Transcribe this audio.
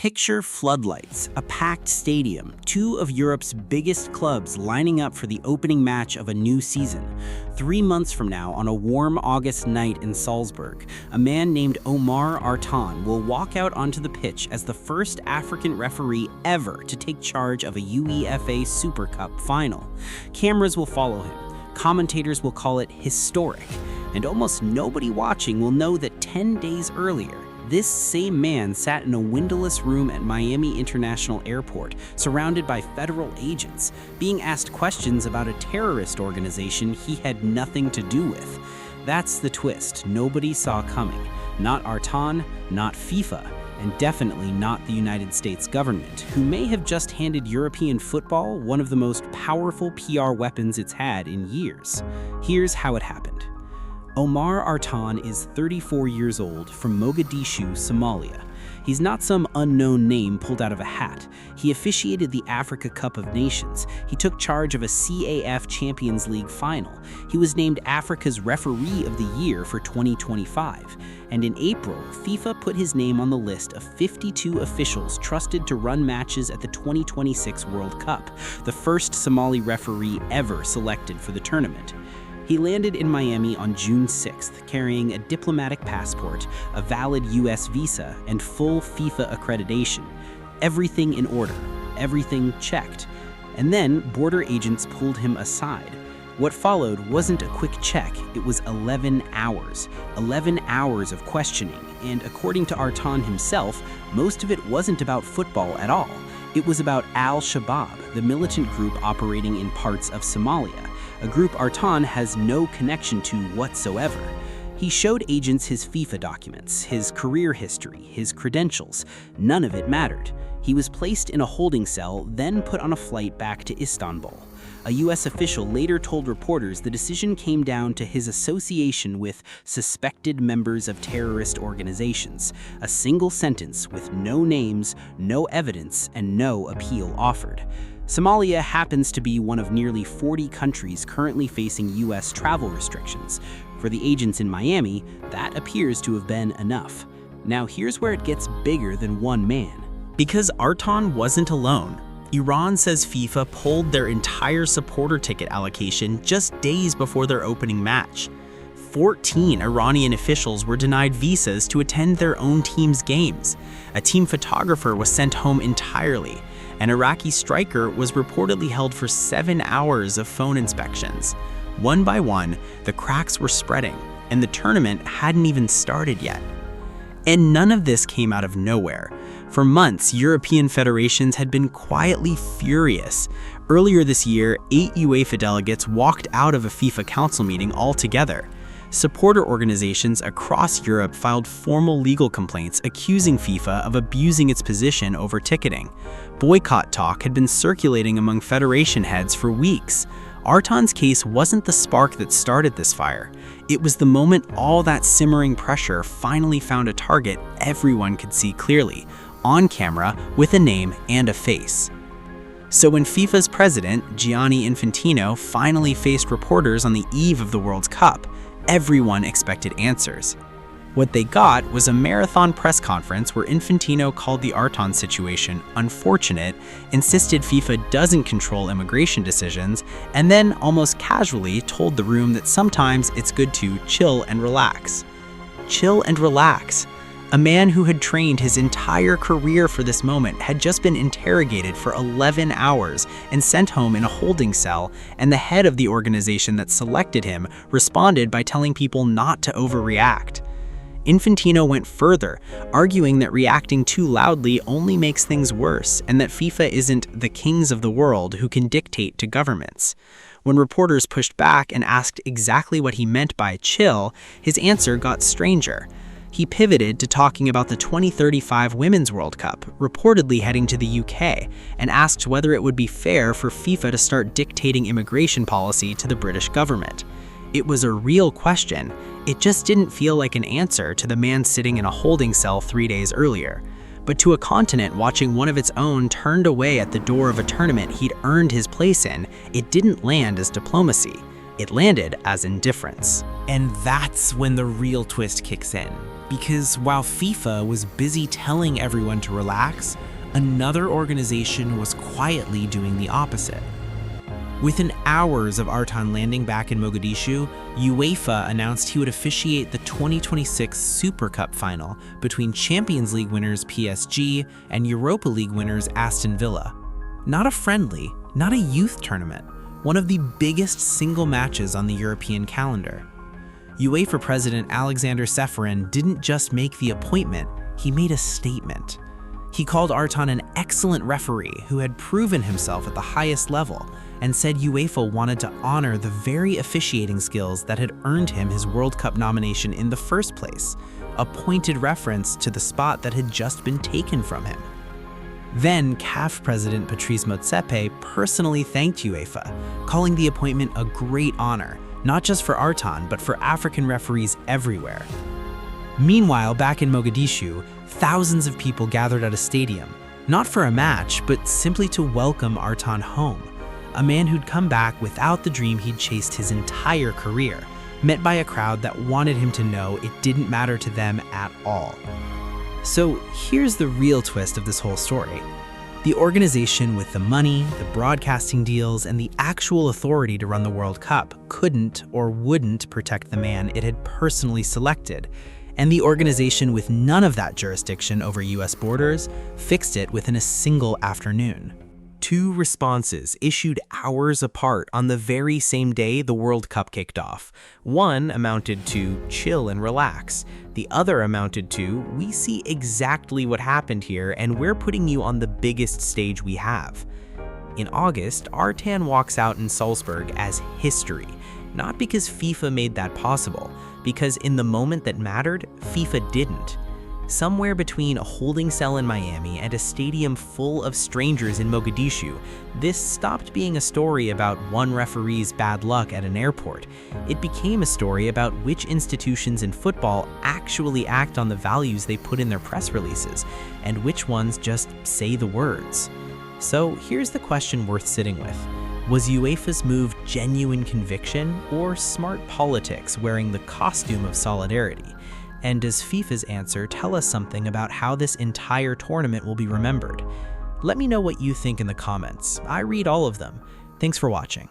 Picture floodlights, a packed stadium, two of Europe's biggest clubs lining up for the opening match of a new season. 3 months from now, on a warm August night in Salzburg, a man named Omar Artan will walk out onto the pitch as the first African referee ever to take charge of a UEFA Super Cup final. Cameras will follow him. Commentators will call it historic, and almost nobody watching will know that 10 days earlier, this same man sat in a windowless room at Miami International Airport, surrounded by federal agents, being asked questions about a terrorist organization he had nothing to do with. That's the twist nobody saw coming. Not Artan, not FIFA, and definitely not the United States government, who may have just handed European football one of the most powerful PR weapons it's had in years. Here's how it happened. Omar Artan is 34 years old from Mogadishu, Somalia. He's not some unknown name pulled out of a hat. He officiated the Africa Cup of Nations. He took charge of a CAF Champions League final. He was named Africa's Referee of the Year for 2025. And in April, FIFA put his name on the list of 52 officials trusted to run matches at the 2026 World Cup, the first Somali referee ever selected for the tournament. He landed in Miami on June 6th, carrying a diplomatic passport, a valid US visa, and full FIFA accreditation. Everything in order, everything checked. And then border agents pulled him aside. What followed wasn't a quick check, it was 11 hours. 11 hours of questioning, and according to Artan himself, most of it wasn't about football at all. It was about Al-Shabaab, the militant group operating in parts of Somalia, a group Artan has no connection to whatsoever. He showed agents his FIFA documents, his career history, his credentials. None of it mattered. He was placed in a holding cell, then put on a flight back to Istanbul. A US official later told reporters the decision came down to his association with suspected members of terrorist organizations. A single sentence with no names, no evidence, and no appeal offered. Somalia happens to be one of nearly 40 countries currently facing US travel restrictions. For the agents in Miami, that appears to have been enough. Now here's where it gets bigger than one man. Because Artan wasn't alone. Iran says FIFA pulled their entire supporter ticket allocation just days before their opening match. 14 Iranian officials were denied visas to attend their own team's games. A team photographer was sent home entirely. An Iraqi striker was reportedly held for 7 hours of phone inspections. One by one, the cracks were spreading, and the tournament hadn't even started yet. And none of this came out of nowhere. For months, European federations had been quietly furious. Earlier this year, 8 UEFA delegates walked out of a FIFA Council meeting altogether. Supporter organizations across Europe filed formal legal complaints accusing FIFA of abusing its position over ticketing. Boycott talk had been circulating among federation heads for weeks. Artan's case wasn't the spark that started this fire. It was the moment all that simmering pressure finally found a target everyone could see clearly, on camera, with a name and a face. So when FIFA's president, Gianni Infantino, finally faced reporters on the eve of the World Cup, everyone expected answers. What they got was a marathon press conference where Infantino called the Artan situation unfortunate, insisted FIFA doesn't control immigration decisions, and then almost casually told the room that sometimes it's good to chill and relax. Chill and relax. A man who had trained his entire career for this moment had just been interrogated for 11 hours and sent home in a holding cell, and the head of the organization that selected him responded by telling people not to overreact. Infantino went further, arguing that reacting too loudly only makes things worse and that FIFA isn't the kings of the world who can dictate to governments. When reporters pushed back and asked exactly what he meant by chill, his answer got stranger. He pivoted to talking about the 2035 Women's World Cup, reportedly heading to the UK, and asked whether it would be fair for FIFA to start dictating immigration policy to the British government. It was a real question. It just didn't feel like an answer to the man sitting in a holding cell 3 days earlier. But to a continent watching one of its own turned away at the door of a tournament he'd earned his place in, it didn't land as diplomacy. It landed as indifference. And that's when the real twist kicks in. Because while FIFA was busy telling everyone to relax, another organization was quietly doing the opposite. Within hours of Artan landing back in Mogadishu, UEFA announced he would officiate the 2026 Super Cup final between Champions League winners PSG and Europa League winners Aston Villa. Not a friendly, not a youth tournament, one of the biggest single matches on the European calendar. UEFA President Alexander Ceferin didn't just make the appointment, he made a statement. He called Artan an excellent referee who had proven himself at the highest level, and said UEFA wanted to honor the very officiating skills that had earned him his World Cup nomination in the first place, a pointed reference to the spot that had just been taken from him. Then CAF President Patrice Motsepe personally thanked UEFA, calling the appointment a great honor, not just for Artan, but for African referees everywhere. Meanwhile, back in Mogadishu, thousands of people gathered at a stadium, not for a match, but simply to welcome Artan home, a man who'd come back without the dream he'd chased his entire career, met by a crowd that wanted him to know it didn't matter to them at all. So here's the real twist of this whole story. The organization with the money, the broadcasting deals, and the actual authority to run the World Cup couldn't or wouldn't protect the man it had personally selected, and the organization with none of that jurisdiction over US borders fixed it within a single afternoon. Two responses issued hours apart on the very same day the World Cup kicked off. One amounted to chill and relax. The other amounted to, we see exactly what happened here and we're putting you on the biggest stage we have. In August, Artan walks out in Salzburg as history, not because FIFA made that possible, because in the moment that mattered, FIFA didn't. Somewhere between a holding cell in Miami and a stadium full of strangers in Mogadishu, this stopped being a story about one referee's bad luck at an airport. It became a story about which institutions in football actually act on the values they put in their press releases, and which ones just say the words. So here's the question worth sitting with. Was UEFA's move genuine conviction or smart politics wearing the costume of solidarity? And does FIFA's answer tell us something about how this entire tournament will be remembered? Let me know what you think in the comments. I read all of them. Thanks for watching.